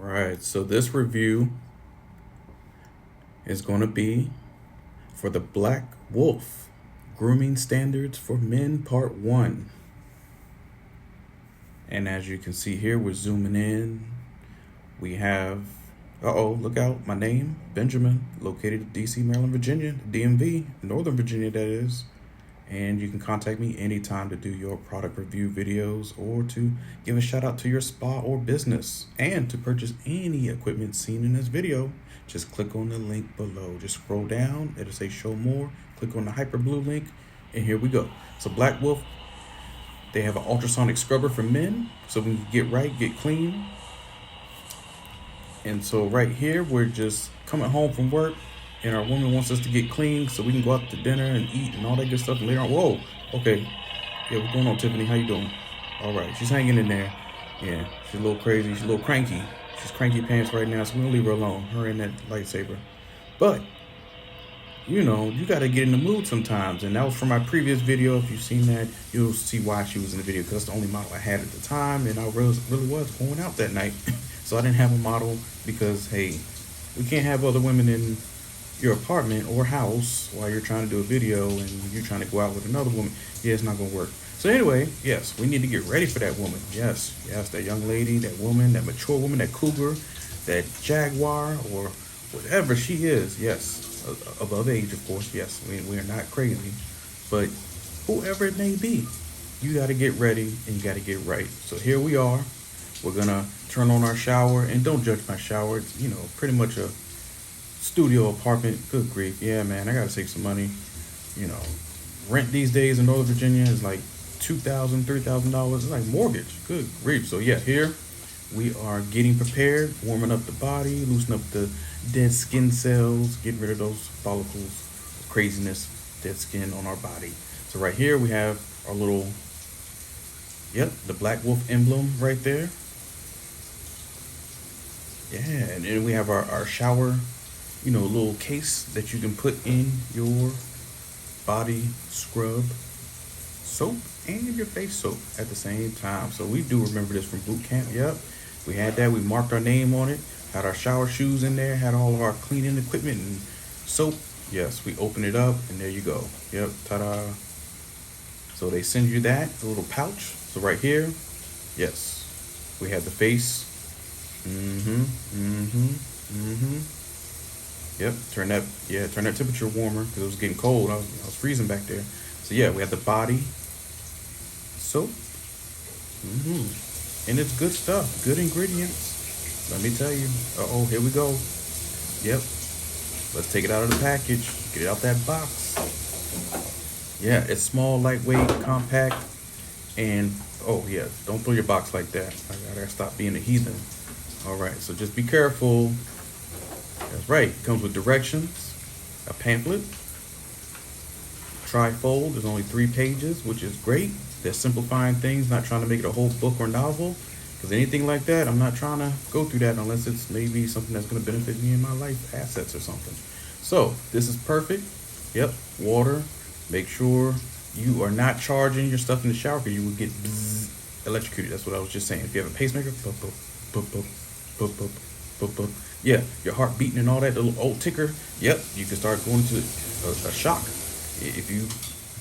right, so this review is going to be for the Blackwolf Grooming Standards for Men Part 1. And as you can see here, we're zooming in. We have, look out, my name, Benjamin, located in DC, Maryland, Virginia, DMV, Northern Virginia, that is. And you can contact me anytime to do your product review videos or to give a shout out to your spa or business. And to purchase any equipment seen in this video, just click on the link below. Just scroll down, it'll say show more. Click on the hyper blue link, and here we go. So Blackwolf, they have an ultrasonic scrubber for men, so we can get right, get clean. And so right here, we're just coming home from work, and our woman wants us to get clean so we can go out to dinner and eat and all that good stuff. And later on, whoa, okay. Yeah, what's going on, Tiffany? How you doing? All right, she's hanging in there. Yeah, she's a little crazy. She's a little cranky. She's cranky pants right now, so we're gonna leave her alone. Her and that lightsaber. But, you know, you gotta get in the mood sometimes. And that was from my previous video. If you've seen that, you'll see why she was in the video, because that's the only model I had at the time, and I really was going out that night. So I didn't have a model because, hey, we can't have other women in your apartment or house while you're trying to do a video and you're trying to go out with another woman. Yeah, it's not gonna work. So anyway, yes, we need to get ready for that woman. Yes, that young lady, that woman, that mature woman, that cougar, that jaguar, or whatever she is. Yes, above age, of course. Yes, we are not crazy, but whoever it may be, you got to get ready and you got to get right. So here we are. We're gonna turn on our shower, and don't judge my shower. It's, pretty much a studio apartment. Good grief. Yeah, man, I gotta save some money. Rent these days in Northern Virginia is like $2,000, $3,000. It's like mortgage. Good grief. So yeah, here we are getting prepared, warming up the body, loosening up the dead skin cells, getting rid of those follicles, craziness, dead skin on our body. So right here we have our little, the Blackwolf emblem right there. Yeah, and then we have our shower, little case that you can put in your body scrub soap and your face soap at the same time. So we do remember this from boot camp. Yep, we had that. We marked our name on it, had our shower shoes in there, had all of our cleaning equipment and soap. Yes, we open it up and there you go. Yep, ta-da. So they send you that, a little pouch. So right here, yes, we have the face. Yep, turn that temperature warmer because it was getting cold. I was freezing back there. So yeah, we have the body soap. And it's good stuff, good ingredients. Let me tell you. Here we go. Yep. Let's take it out of the package. Get it out that box. Yeah, it's small, lightweight, compact, and don't throw your box like that. I gotta stop being a heathen. All right, so just be careful. That's right. It comes with directions, a pamphlet, trifold. There's only 3 pages, which is great. They're simplifying things, not trying to make it a whole book or novel. Because anything like that, I'm not trying to go through that unless it's maybe something that's going to benefit me in my life, assets or something. So this is perfect. Yep, water. Make sure you are not charging your stuff in the shower because you will get electrocuted. That's what I was just saying. If you have a pacemaker, yeah, your heart beating and all that, the little old ticker, yep, you can start going to a shock. If you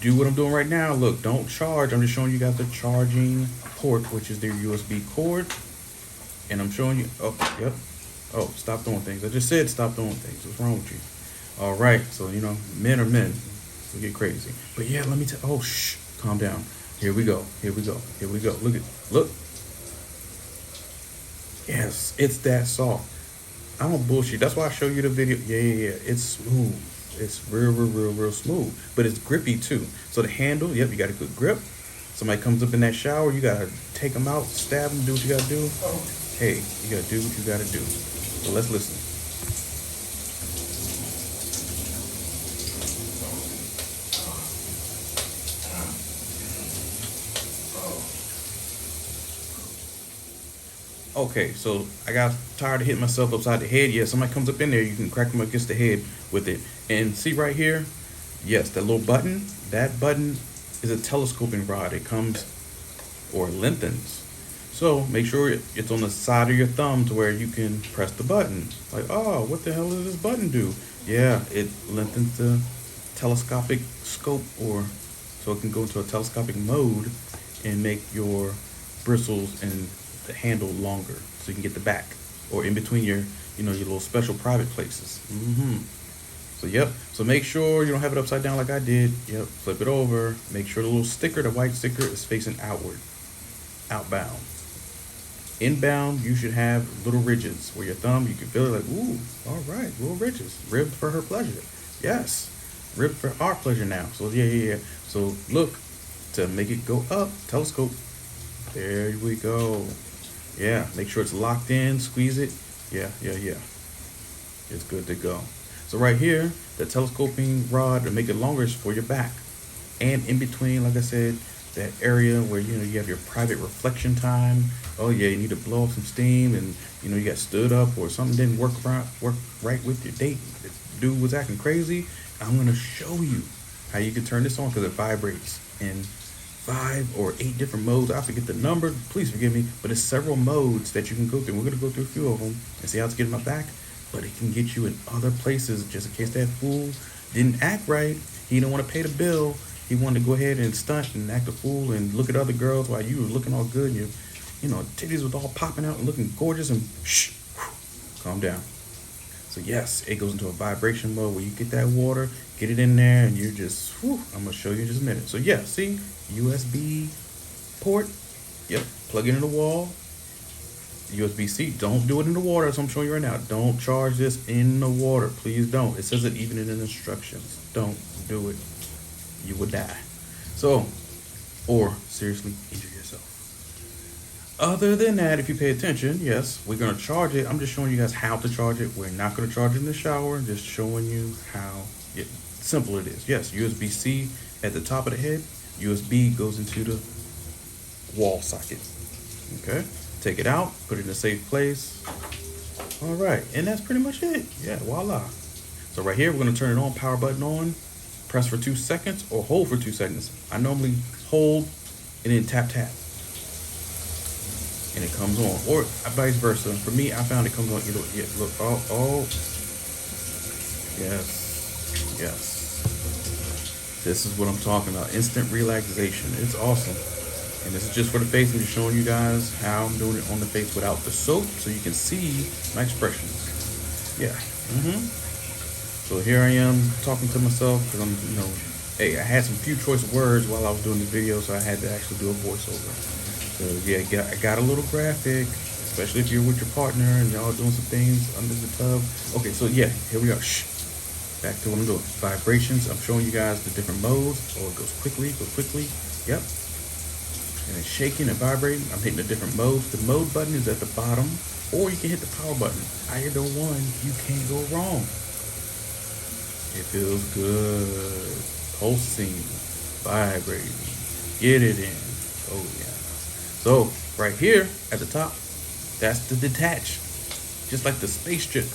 do what I'm doing right now, look, don't charge. I'm just showing you guys the charging port, which is their USB cord. And I'm showing you, stop doing things. I just said stop doing things. What's wrong with you? All right, so, men are men. We get crazy. But yeah, let me tell, calm down. Here we go. Look. Yes, it's that soft. I don't bullshit. That's why I show you the video. Yeah. It's smooth. It's real smooth. But it's grippy too. So the handle, you got a good grip. Somebody comes up in that shower, you gotta take them out, stab them, do what you gotta do. Hey, you gotta do what you gotta do. So let's listen. Okay, so I got tired of hitting myself upside the head. Yeah, somebody comes up in there, you can crack them against the head with it. And see right here, yes, that little button, that button is a telescoping rod. It comes or lengthens. So make sure it's on the side of your thumb to where you can press the button. Like, oh, what the hell does this button do? Yeah, it lengthens the telescopic scope, or so it can go into a telescopic mode and make your bristles and the handle longer, so you can get the back or in between your, your little special private places. So yep. So make sure you don't have it upside down like I did. Yep. Flip it over. Make sure the little sticker, the white sticker, is facing outward, outbound. Inbound, you should have little ridges where your thumb, you can feel it like, ooh, all right, little ridges. Ribbed for her pleasure. Yes. Ribbed for our pleasure now. So yeah. So look, to make it go up, telescope. There we go. Yeah, make sure it's locked in, squeeze it. Yeah. It's good to go. So right here, the telescoping rod to make it longer is for your back. And in between, like I said, that area where you have your private reflection time. Oh yeah, you need to blow off some steam, and you got stood up or something didn't work right with your date. The dude was acting crazy. I'm gonna show you how you can turn this on because it vibrates in 5 or 8 different modes. I forget the number. Please forgive me, but it's several modes that you can go through. We're gonna go through a few of them and see how it's getting my back. But it can get you in other places just in case that fool didn't act right. He didn't want to pay the bill. He wanted to go ahead and stunt and act a fool and look at other girls while you were looking all good. And titties was all popping out and looking gorgeous, and calm down. So yes, it goes into a vibration mode where you get that water, get it in there, and you're just, I'm gonna show you in just a minute. So yeah, see, USB port, yep, plug it in the wall, USB-C. Don't do it in the water, as I'm showing you right now. Don't charge this in the water, please don't. It says it even in the instructions. Don't do it. You would die. So, or seriously injure yourself. Other than that, if you pay attention, yes, we're going to charge it. I'm just showing you guys how to charge it. We're not going to charge it in the shower. Just showing you how simple it is. Yes, USB-C at the top of the head. USB goes into the wall socket. Okay, take it out, put it in a safe place. All right, and that's pretty much it. Yeah, voila. So right here, we're going to turn it on, power button on. Press for 2 seconds or hold for 2 seconds. I normally hold and then tap. And it comes on. Or vice versa. For me, I found it comes on either way. Yeah, look. Oh. Yes. This is what I'm talking about. Instant relaxation. It's awesome. And this is just for the face. I'm just showing you guys how I'm doing it on the face without the soap, so you can see my expressions. Yeah. So here I am talking to myself because I'm, hey, I had some few choice words while I was doing the video, so I had to actually do a voiceover. So yeah, I got a little graphic, especially if you're with your partner and y'all doing some things under the tub. Okay, so yeah, here we are. Back to what I'm doing. Vibrations. I'm showing you guys the different modes. Oh, it goes quickly. Yep. And it's shaking and vibrating. I'm hitting the different modes. The mode button is at the bottom, or you can hit the power button. Either one, you can't go wrong. It feels good, pulsing, vibrating. Get it in. Oh yeah. So right here at the top, that's the detach. Just like the spaceship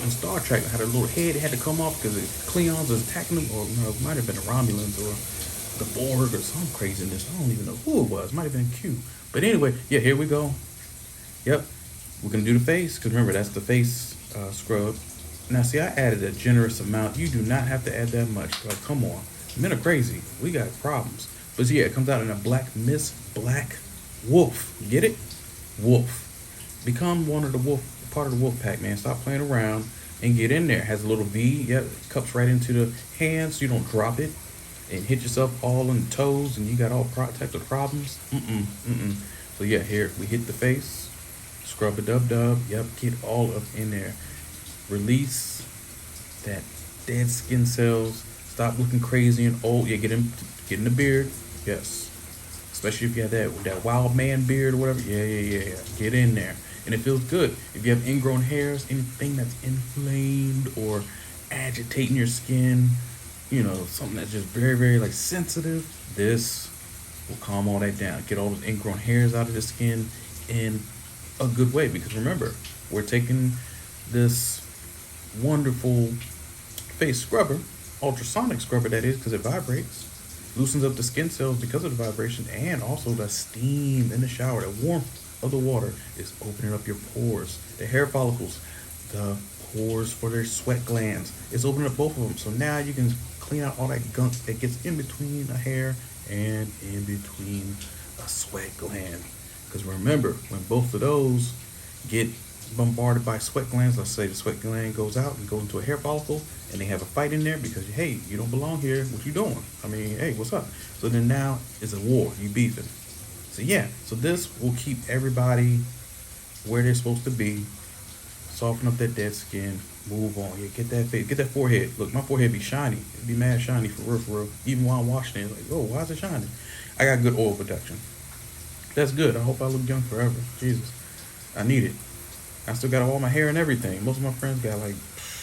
in Star Trek had a little head. It had to come off because the Klingons was attacking them, or it might have been the Romulans or the Borg or some craziness. I don't even know who it was. Might have been Q. But anyway, yeah, here we go. Yep, we're gonna do the face because remember that's the face scrub. Now, see, I added a generous amount. You do not have to add that much. Like, come on. Men are crazy. We got problems. But yeah, it comes out in a black mist, black wolf. Get it? Wolf. Become one of the part of the wolf pack, man. Stop playing around and get in there. It has a little V. Yep, it cups right into the hands so you don't drop it and hit yourself all in the toes and you got all types of problems. So yeah, here, we hit the face. Scrub a dub. Yep, get all up in there. Release that dead skin cells. Stop looking crazy and old. Yeah, get in the beard. Yes, especially if you have that wild man beard or whatever. Yeah. Get in there, and it feels good. If you have ingrown hairs, anything that's inflamed or agitating your skin, something that's just very, very like sensitive, this will calm all that down. Get all those ingrown hairs out of the skin in a good way. Because remember, we're taking this wonderful face scrubber, ultrasonic scrubber that is, because it vibrates, loosens up the skin cells because of the vibration, and also the steam in the shower, the warmth of the water is opening up your pores. The hair follicles, the pores for their sweat glands, it's opening up both of them. So now you can clean out all that gunk that gets in between a hair and in between a sweat gland. Because remember, when both of those get bombarded by sweat glands, let's say the sweat gland goes out and goes into a hair follicle, and they have a fight in there because, hey, you don't belong here. What you doing? I mean, hey, what's up? So then now it's a war. You beefing. So yeah, so this will keep everybody where they're supposed to be. Soften up that dead skin. Move on. Yeah, get that face, get that forehead. Look, my forehead be shiny. It be mad shiny for real, for real. Even while I'm washing it, it's like, oh, why is it shining? I got good oil protection. That's good. I hope I look young forever. Jesus, I need it. I still got all my hair and everything. Most of my friends got like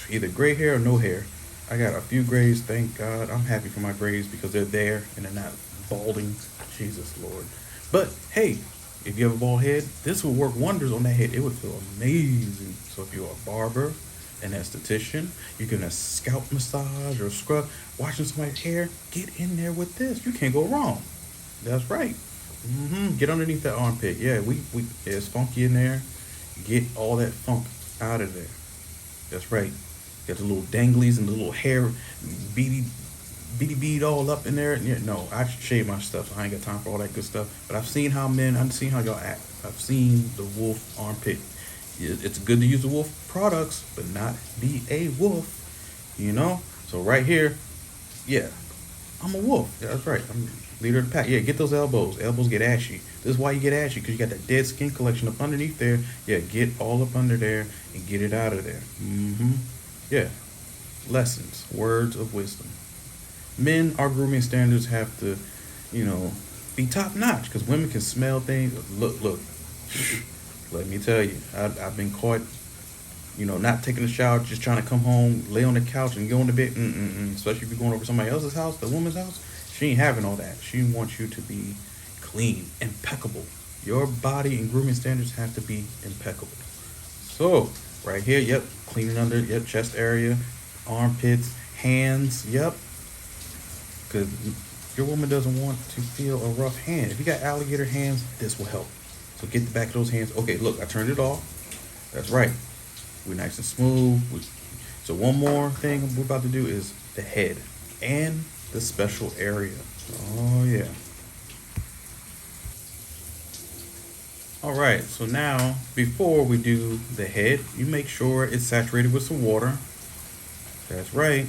either gray hair or no hair. I got a few grays, thank God. I'm happy for my grays because they're there and they're not balding. Jesus Lord. But hey, if you have a bald head, this will work wonders on that head. It would feel amazing. So if you're a barber, an esthetician, you can a scalp massage or scrub, washing somebody's hair, get in there with this. You can't go wrong. That's right. Get underneath that armpit. Yeah, we it's funky in there. Get all that funk out of there. That's right. Got the little danglies and the little hair bead all up in there. Yeah, no, I shave my stuff, so I ain't got time for all that good stuff. But I've seen how y'all act. I've seen the wolf armpit. It's good to use the wolf products, but not be a wolf. You know? So right here, yeah, I'm a wolf. Yeah, that's right. I'm leader of the pack. Yeah, get those elbows. Elbows get ashy. This is why you get ashy, because you got that dead skin collection up underneath there. Yeah, get all up under there and get it out of there. Yeah. Lessons. Words of wisdom. Men, our grooming standards have to, be top notch, because women can smell things. Look. Let me tell you, I've been caught, not taking a shower, just trying to come home, lay on the couch, and go in the bed. Especially if you're going over somebody else's house, the woman's house. She ain't having all that. She wants you to be clean, impeccable. Your body and grooming standards have to be impeccable. So, right here, yep, cleaning under, yep, chest area, armpits, hands, yep. Because your woman doesn't want to feel a rough hand. If you got alligator hands, this will help. So get the back of those hands. Okay, look, I turned it off. That's right. We're nice and smooth. So one more thing we're about to do is the head and the special area. Oh, yeah. All right, so now, before we do the head, you make sure it's saturated with some water. That's right.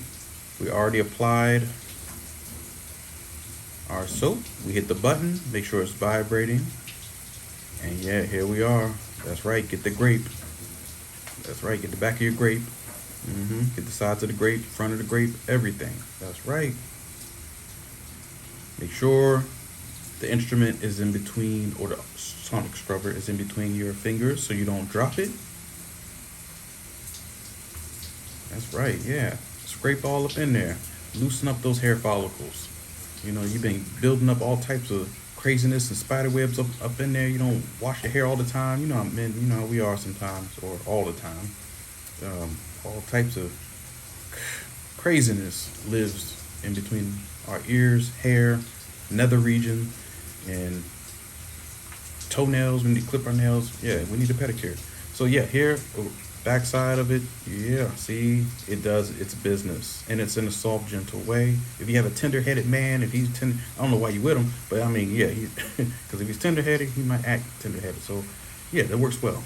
We already applied our soap. We hit the button, make sure it's vibrating. And yeah, here we are. That's right, get the grape. That's right, get the back of your grape. Get the sides of the grape, front of the grape, everything. That's right. Make sure the instrument is in between, or the sonic scrubber is in between your fingers so you don't drop it. That's right, yeah. Scrape all up in there. Loosen up those hair follicles. You've been building up all types of craziness and spider webs up in there. You don't wash your hair all the time. You know how men, how we are sometimes, or all the time. All types of craziness lives in between our ears, hair, nether region, and toenails. We need to clip our nails. Yeah, we need a pedicure. So yeah, here, back side of it, yeah, see, it does its business, and it's in a soft, gentle way. If you have a tender-headed man, if he's tender, I don't know why you with him, but I mean, yeah, because if he's tender-headed, he might act tender-headed. So yeah, that works well.